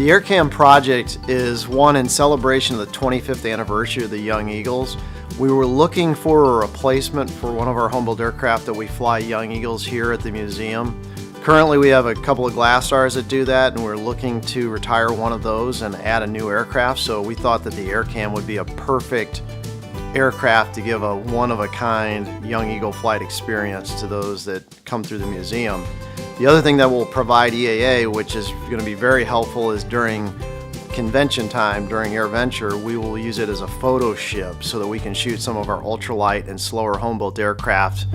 The AirCam project is one in celebration of the 25th anniversary of the Young Eagles. We were looking for a replacement for one of our home-built aircraft that we fly Young Eagles here at the museum. Currently we have a couple of Glass Stars that do that, and we're looking to retire one of those and add a new aircraft, so we thought that the AirCam would be a perfect aircraft to give a one-of-a-kind Young Eagle flight experience to those that come through the museum. The other thing that will provide EAA, which is going to be very helpful, is during convention time, during AirVenture, we will use it as a photo ship so that we can shoot some of our ultralight and slower home-built aircraft.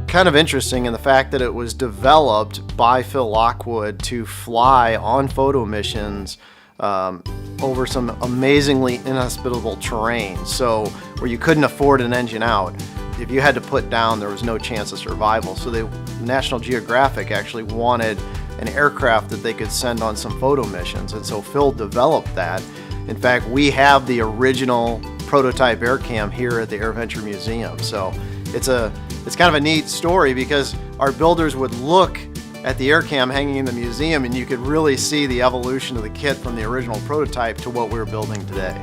Kind of interesting in the fact that it was developed by Phil Lockwood to fly on photo missions over some amazingly inhospitable terrain, so where you couldn't afford an engine out. If you had to put down, there was no chance of survival. So National Geographic actually wanted an aircraft that they could send on some photo missions, and so Phil developed that. In fact, we have the original prototype AirCam here at the AirVenture Museum. So it's kind of a neat story because our builders would look at the AirCam hanging in the museum and you could really see the evolution of the kit from the original prototype to what we're building today.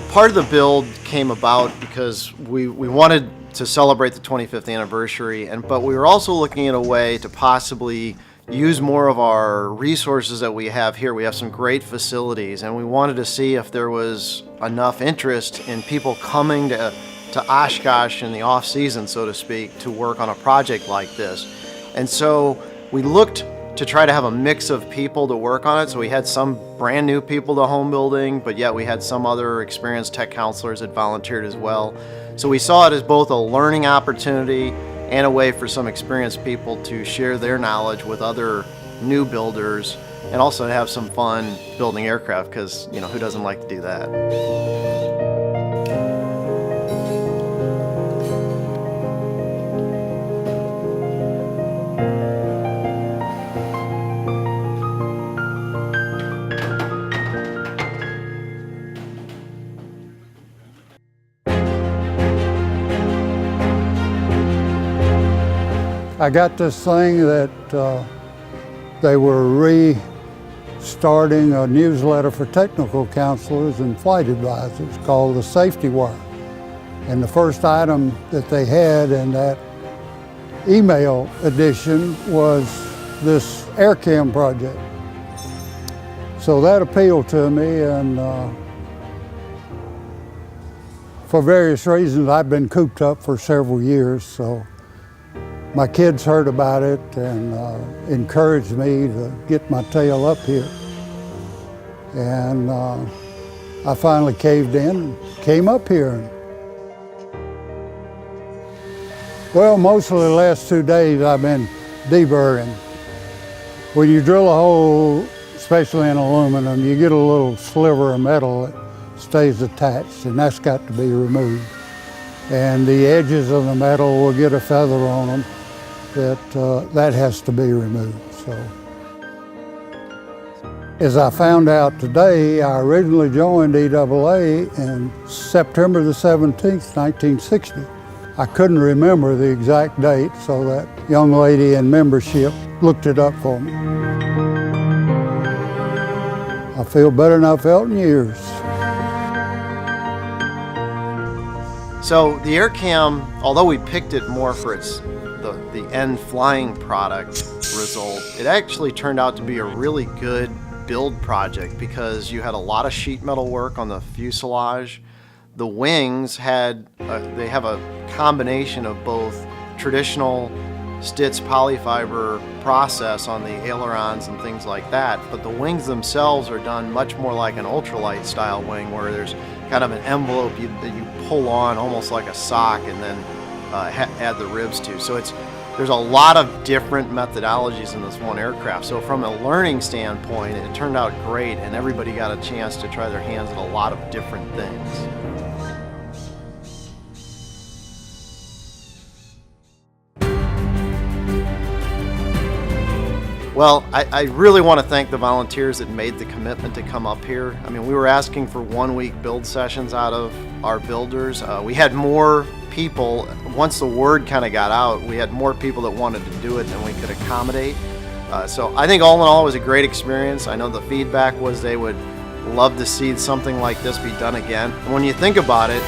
Part of the build came about because we wanted to celebrate the 25th anniversary, but we were also looking at a way to possibly use more of our resources that we have here. We have some great facilities, and we wanted to see if there was enough interest in people coming to Oshkosh in the off season, so to speak, to work on a project like this. And so we looked to try to have a mix of people to work on it. So we had some brand new people to home building, but yet we had some other experienced tech counselors that volunteered as well. So we saw it as both a learning opportunity and a way for some experienced people to share their knowledge with other new builders and also to have some fun building aircraft, because who doesn't like to do that? I got this thing that they were restarting a newsletter for technical counselors and flight advisors called the Safety Wire. And the first item that they had in that email edition was this AirCam project. So that appealed to me, and for various reasons I've been cooped up for several years, so my kids heard about it and encouraged me to get my tail up here. And I finally caved in and came up here. Well, most of the last 2 days I've been deburring. When you drill a hole, especially in aluminum, you get a little sliver of metal that stays attached, and that's got to be removed. And the edges of the metal will get a feather on them. That has to be removed. So, as I found out today, I originally joined EAA in September the 17th, 1960. I couldn't remember the exact date, so that young lady in membership looked it up for me. I feel better than I felt in years. So the AirCam, although we picked it more for the end flying product result, it actually turned out to be a really good build project because you had a lot of sheet metal work on the fuselage. The wings have a combination of both traditional Stitz polyfiber process on the ailerons and things like that, but the wings themselves are done much more like an ultralight style wing, where there's kind of an envelope that you pull on almost like a sock and then add the ribs to. So there's a lot of different methodologies in this one aircraft. So from a learning standpoint, it turned out great, and everybody got a chance to try their hands at a lot of different things. Well, I really want to thank the volunteers that made the commitment to come up here. I mean, we were asking for 1-week build sessions out of our builders. We had more people, once the word kind of got out, we had more people that wanted to do it than we could accommodate. So I think all in all, it was a great experience. I know the feedback was they would love to see something like this be done again. And when you think about it,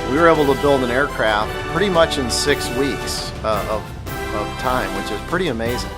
we were able to build an aircraft pretty much in 6 weeks of time, which is pretty amazing.